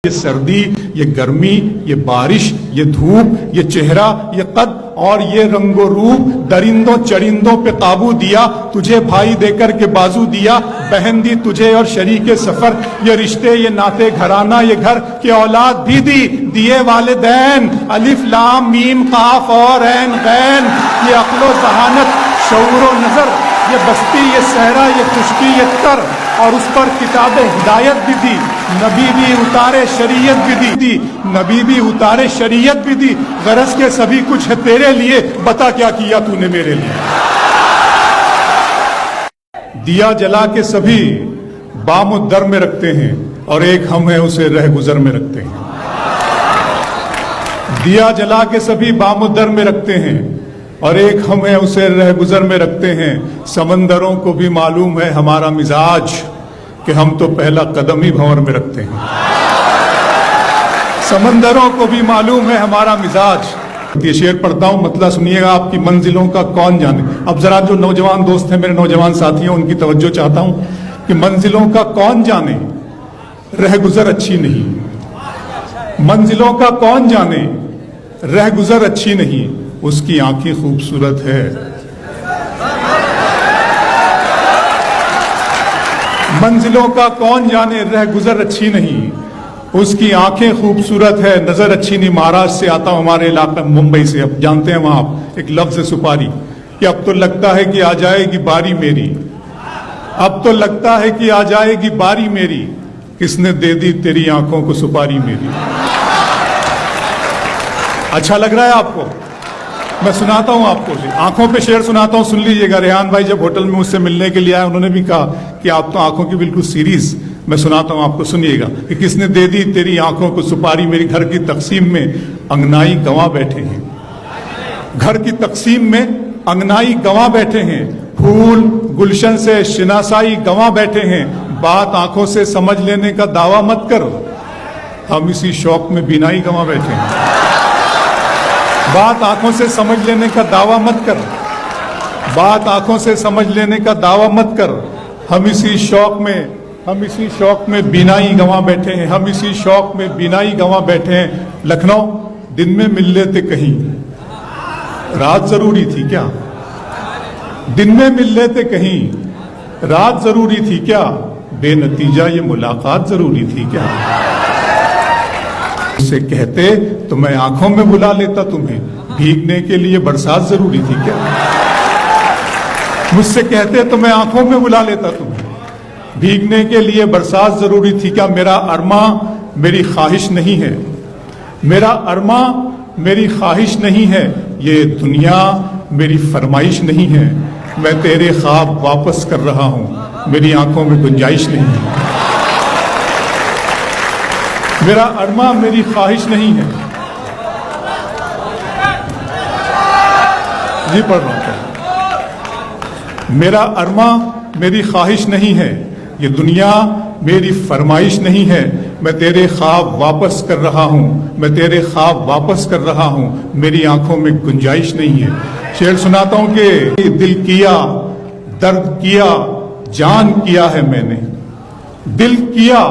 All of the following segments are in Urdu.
یہ سردی، یہ گرمی، یہ بارش، یہ دھوپ، یہ چہرہ، یہ قد اور یہ رنگ و روپ، درندوں چرندوں پہ قابو دیا، تجھے بھائی دے کر کے بازو دیا، بہن دی تجھے اور شریک سفر، یہ رشتے، یہ ناتے گھرانہ، یہ گھر کی اولاد بھی دی، دیے والدین، الف لام میم قاف اور عین غین، یہ عقل و ذہانت، شعور و نظر، یہ بستی، یہ صحرا، یہ خشکی، یہ تر، اور اس پر کتاب ہدایت بھی دی، نبی بھی اتارے شریعت بھی دی، نبی بھی اتارے شریعت بھی دی، غرض کے سبھی کچھ ہے تیرے لیے، بتا کیا کیا تو نے میرے لیے۔ دیا جلا کے سبھی بام و در میں رکھتے ہیں اور ایک ہم ہیں اسے رہ گزر میں رکھتے ہیں۔ دیا جلا کے سبھی بام و در میں رکھتے ہیں اور ایک ہم ہیں اسے رہ گزر میں رکھتے ہیں، سمندروں کو بھی معلوم ہے ہمارا مزاج کہ ہم تو پہلا قدم ہی بھنور میں رکھتے ہیں۔ سمندروں کو بھی معلوم ہے ہمارا مزاج۔ یہ شعر پڑھتا ہوں، مطلب سنیے گا، آپ کی منزلوں کا کون جانے۔ اب ذرا جو نوجوان دوست ہیں، میرے نوجوان ساتھی ہیں، ان کی توجہ چاہتا ہوں کہ منزلوں کا کون جانے رہ گزر اچھی نہیں، منزلوں کا کون جانے رہ گزر اچھی نہیں، اس کی آنکھیں خوبصورت ہے۔ منزلوں کا کون جانے رہ گزر اچھی نہیں، اس کی آنکھیں خوبصورت ہے، نظر اچھی نہیں۔ مہاراشٹر سے آتا ہوں، ہمارے علاقے ممبئی سے، اب جانتے ہیں وہاں آپ ایک لفظ سپاری، کہ اب تو لگتا ہے کہ آ جائے گی باری میری، اب تو لگتا ہے کہ آ جائے گی باری میری، کس نے دے دی تیری آنکھوں کو سپاری میری۔ اچھا لگ رہا ہے آپ کو؟ میں سناتا ہوں آپ کو، آنکھوں پہ شعر سناتا ہوں، سن لیجئے گا۔ ریحان بھائی جب ہوٹل میں مجھ سے ملنے کے لیے آئے، انہوں نے بھی کہا کہ آپ تو آنکھوں کی بالکل سیریز، میں سناتا ہوں آپ کو، سنیے گا کہ کس نے دے دی تیری آنکھوں کو سپاری میری۔ گھر کی تقسیم میں انگنائی گنوا بیٹھے ہیں، گھر کی تقسیم میں انگنائی گنوا بیٹھے ہیں، پھول گلشن سے شناسائی گنوا بیٹھے ہیں، بات آنکھوں سے سمجھ لینے کا دعویٰ مت کر، ہم اسی شوق میں بینائی گنوا بیٹھے ہیں۔ بات آنکھوں سے سمجھ لینے کا دعویٰ مت کر، بات آنکھوں سے سمجھ لینے کا دعویٰ مت کر، ہم اسی شوق میں بینائی گنوا بیٹھے ہیں، ہم اسی شوق میں بینائی گنوا بیٹھے ہیں۔ لکھنؤ دن میں مل لیتے کہیں، رات ضروری تھی کیا؟ دن میں مل لیتے کہیں، رات ضروری تھی کیا؟ بے نتیجہ یہ ملاقات ضروری تھی کیا؟ سے کہتے تو میں آنکھوں میں بلا لیتا تمہیں، بھیگنے کے لیے برسات ضروری تھی کیا؟ مجھ سے کہتے تو میں آنکھوں میں بلا لیتا تمہیں، بھیگنے کے لیے برسات ضروری تھی کیا؟ میرا ارماں میری خواہش نہیں ہے، میرا ارماں میری خواہش نہیں ہے، یہ دنیا میری فرمائش نہیں ہے، میں تیرے خواب واپس کر رہا ہوں، میری آنکھوں میں گنجائش نہیں ہے۔ میرا ارماں میری خواہش نہیں ہے، جی پڑھ رہا ہوں، میرا ارماں میری خواہش نہیں ہے، یہ دنیا میری فرمائش نہیں ہے، میں تیرے خواب واپس کر رہا ہوں، میں تیرے خواب واپس کر رہا ہوں، میری آنکھوں میں گنجائش نہیں ہے۔ شعر سناتا ہوں کہ دل کیا درد کیا جان کیا ہے میں نے، دل کیا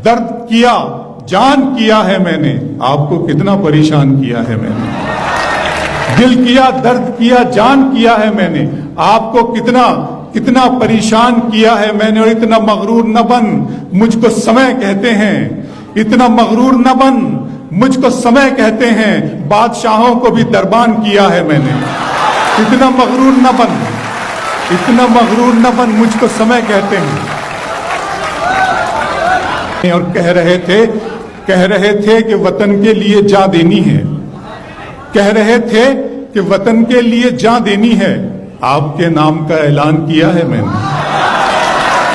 درد کیا جان کیا ہے میں نے، آپ کو کتنا پریشان کیا ہے میں نے، دل کیا درد کیا جان کیا ہے میں نے، آپ کو کتنا پریشان کیا ہے میں نے، اور اتنا مغرور نہ بن مجھ کو سمے کہتے ہیں، اتنا مغرور نہ بن مجھ کو سمے کہتے ہیں، بادشاہوں کو بھی دربان کیا ہے میں نے، اتنا مغرور نہ بن، اتنا مغرور نہ بن مجھ کو سمے کہتے ہیں۔ اور کہہ رہے تھے کہ وطن کے لیے جان دینی ہے، کہہ رہے تھے کہ وطن کے لیے جان دینی ہے، آپ کے نام کا اعلان کیا ہے میں نے،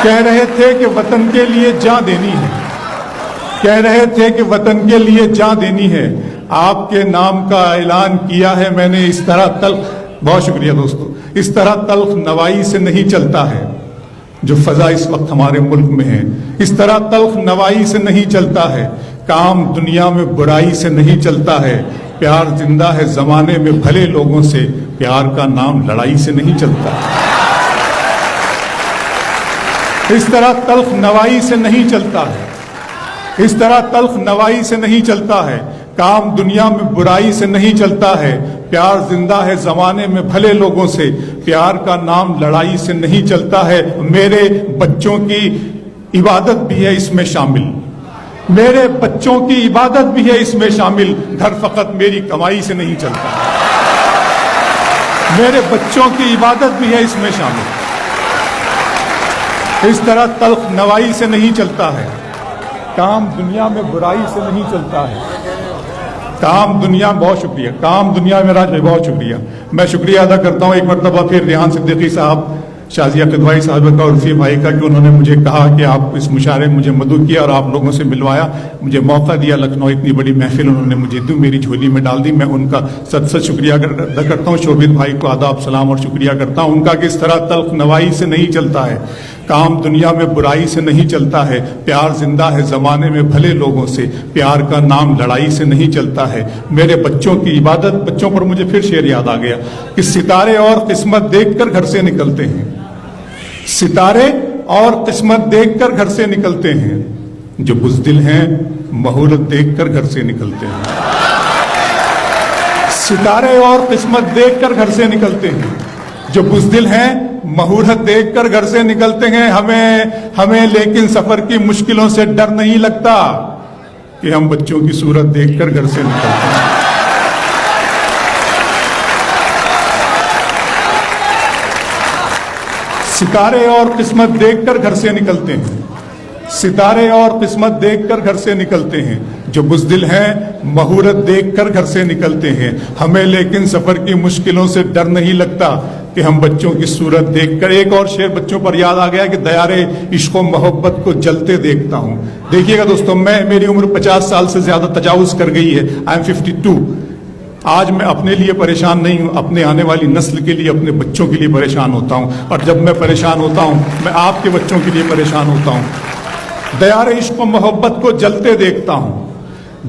کہہ رہے تھے کہ وطن کے لیے جان دینی ہے، کہہ رہے تھے کہ وطن کے لیے جان دینی ہے، آپ کے نام کا اعلان کیا ہے میں نے۔ اس طرح تلخ، بہت شکریہ دوستو، اس طرح تلخ نوائی سے نہیں چلتا ہے جو فضا اس وقت ہمارے ملک میں ہے، اس طرح تلخ نوائی سے نہیں چلتا ہے، کام دنیا میں برائی سے نہیں چلتا ہے، پیار زندہ ہے زمانے میں بھلے لوگوں سے، پیار کا نام لڑائی سے نہیں چلتا۔ اس طرح تلخ نوائی سے نہیں چلتا ہے، اس طرح تلخ نوائی سے نہیں چلتا ہے، کام دنیا میں برائی سے نہیں چلتا ہے، پیار زندہ ہے زمانے میں بھلے لوگوں سے، پیار کا نام لڑائی سے نہیں چلتا ہے، میرے بچوں کی عبادت بھی ہے اس میں شامل، میرے بچوں کی عبادت بھی ہے اس میں شامل، گھر فقط میری کمائی سے نہیں چلتا، میرے بچوں کی عبادت بھی ہے اس میں شامل، اس طرح تلخ نوائی سے نہیں چلتا ہے، کام دنیا میں برائی سے نہیں چلتا ہے، کام دنیا، بہت شکریہ، کام دنیا میں راج بھائی بہت شکریہ، میں شکریہ ادا کرتا ہوں ایک مرتبہ پھر ریحان صدیقی صاحب، شازیہ قدوائی صاحبہ کا اور رفیع بھائی کا کہ انہوں نے مجھے کہا کہ آپ اس مشاعرے میں مجھے مدعو کیا اور آپ لوگوں سے ملوایا، مجھے موقع دیا، لکھنؤ اتنی بڑی محفل انہوں نے مجھے دی، میری جھولی میں ڈال دی، میں ان کا سچ شکریہ ادا کرتا ہوں، شوبھت بھائی کو آداب سلام اور شکریہ کرتا ہوں ان کا کہ اس طرح تلخ نوائی سے نہیں چلتا ہے، کام دنیا میں برائی سے نہیں چلتا ہے، پیار زندہ ہے زمانے میں بھلے لوگوں سے، پیار کا نام لڑائی سے نہیں چلتا ہے، میرے بچوں کی عبادت، بچوں پر مجھے پھر شعر یاد آ گیا کہ ستارے اور قسمت دیکھ کر گھر سے نکلتے ہیں، ستارے اور قسمت دیکھ کر گھر سے نکلتے ہیں، جو بزدل ہیں مہورت دیکھ کر گھر سے نکلتے ہیں، ستارے اور قسمت دیکھ کر گھر سے نکلتے ہیں، جو بزدل ہیں مہورت دیکھ کر گھر سے نکلتے ہیں، ہمیں لیکن سفر کی مشکلوں سے ڈر نہیں لگتا کہ ہم بچوں کی صورت دیکھ کر گھر سے نکلتے ہیں، ستارے اور قسمت دیکھ کر گھر سے نکلتے ہیں، ستارے اور قسمت دیکھ کر گھر سے نکلتے ہیں، جو بزدل ہیں مہورت دیکھ کر گھر سے نکلتے ہیں، ہمیں لیکن سفر کی مشکلوں سے ڈر نہیں لگتا کہ ہم بچوں کی صورت دیکھ کر، ایک اور شعر بچوں پر یاد آ گیا کہ دیارے عشق و محبت کو جلتے دیکھتا ہوں، دیکھیے گا دوستوں، میری عمر 50 سال سے زیادہ تجاوز کر گئی ہے، آئی ایم 52، آج میں اپنے لیے پریشان نہیں ہوں، اپنے آنے والی نسل کے لیے، اپنے بچوں کے لیے پریشان ہوتا ہوں، اور جب میں پریشان ہوتا ہوں میں آپ کے بچوں کے لیے پریشان ہوتا ہوں، دیار عشق و محبت کو جلتے دیکھتا ہوں،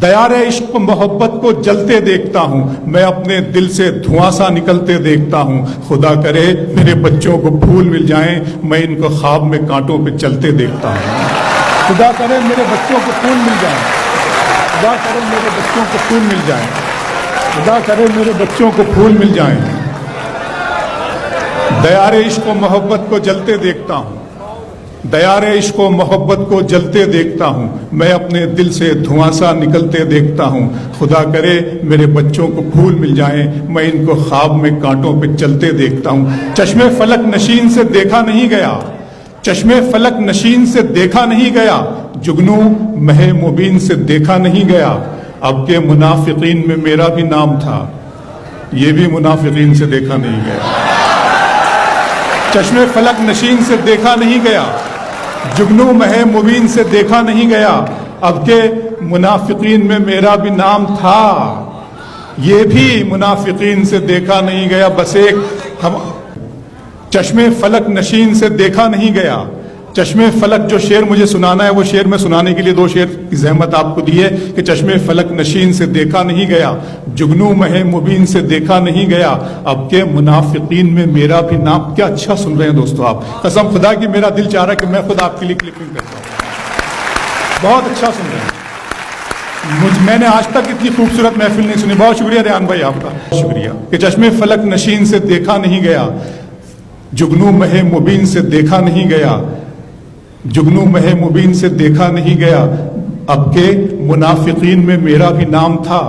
دیار عشق و محبت کو جلتے دیکھتا ہوں، میں اپنے دل سے دھواں سا نکلتے دیکھتا ہوں، خدا کرے میرے بچوں کو پھول مل جائیں، میں ان کو خواب میں کانٹوں پہ چلتے دیکھتا ہوں، خدا کرے میرے بچوں کو پھول مل جائیں، خدا کرے میرے بچوں کو پھول مل جائیں، خدا کرے میرے بچوں کو پھول مل جائیں، دیار عشق و محبت کو جلتے دیکھتا ہوں، دیار عشق و محبت کو جلتے دیکھتا ہوں، میں اپنے دل سے دھواں سا نکلتے دیکھتا ہوں، خدا کرے میرے بچوں کو پھول مل جائیں، میں ان کو خواب میں کانٹوں پہ چلتے دیکھتا ہوں، چشمے فلک نشین سے دیکھا نہیں گیا، چشمے فلک نشین سے دیکھا نہیں گیا، جگنو مہ مبین سے دیکھا نہیں گیا، اب کے منافقین میں میرا بھی نام تھا، یہ بھی منافقین سے دیکھا نہیں گیا، چشمے فلک نشین سے دیکھا نہیں گیا، جگنو مہ مبین سے دیکھا نہیں گیا، اب کے منافقین میں میرا بھی نام تھا، یہ بھی منافقین سے دیکھا نہیں گیا، بس ایک چشمے فلک نشین سے دیکھا نہیں گیا، چشمے فلک جو شعر مجھے سنانا ہے وہ شعر میں سنانے کے لیے 2 شعر کی زحمت آپ کو دی ہے کہ چشمے فلک نشین سے دیکھا نہیں گیا، جگنو مہ مبین سے دیکھا نہیں گیا، اب کے منافقین میں میرا بھی نام، کیا اچھا سن رہے ہیں دوستو آپ، قسم خدا کی میرا دل چاہ رہا ہے کہ میں خود آپ کے لیے کلپنگ کرتا ہوں، بہت اچھا سن رہے ہیں، میں نے آج تک اتنی خوبصورت محفل نہیں سنی، بہت شکریہ ریحان بھائی آپ کا، شکریہ کہ چشمے فلک نشین سے دیکھا نہیں گیا، جگنو مہ مبین سے دیکھا نہیں گیا، جگنو مہ مبین سے دیکھا نہیں گیا، اب کے منافقین میں میرا بھی نام تھا،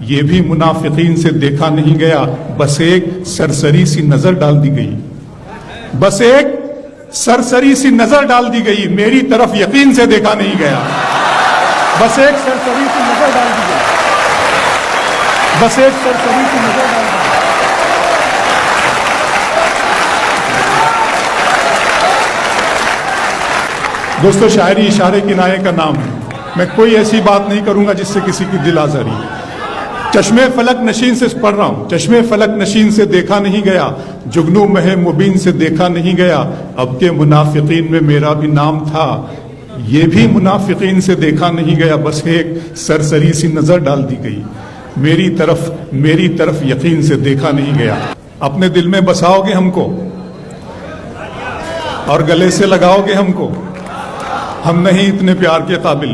یہ بھی منافقین سے دیکھا نہیں گیا، بس ایک سرسری سی نظر ڈال دی گئی، بس ایک سرسری سی نظر ڈال دی گئی، میری طرف یقین سے دیکھا نہیں گیا، بس ایک سرسری سی نظر ڈال دی گئی، بس ایک سرسری سی نظر ڈال دی گئی۔ دوستو شاعری اشارے کنایے کا نام ہے، میں کوئی ایسی بات نہیں کروں گا جس سے کسی کی دل آزاری، چشمے فلک نشین سے پڑھ رہا ہوں، چشمے فلک نشین سے دیکھا نہیں گیا، جگنو مہ مبین سے دیکھا نہیں گیا، اب کے منافقین میں میرا بھی نام تھا، یہ بھی منافقین سے دیکھا نہیں گیا، بس ایک سرسری سی نظر ڈال دی گئی، میری طرف یقین سے دیکھا نہیں گیا۔ اپنے دل میں بساؤ گے ہم کو اور گلے سے لگاؤ گے ہم کو، ہم نہیں اتنے پیار کے قابل،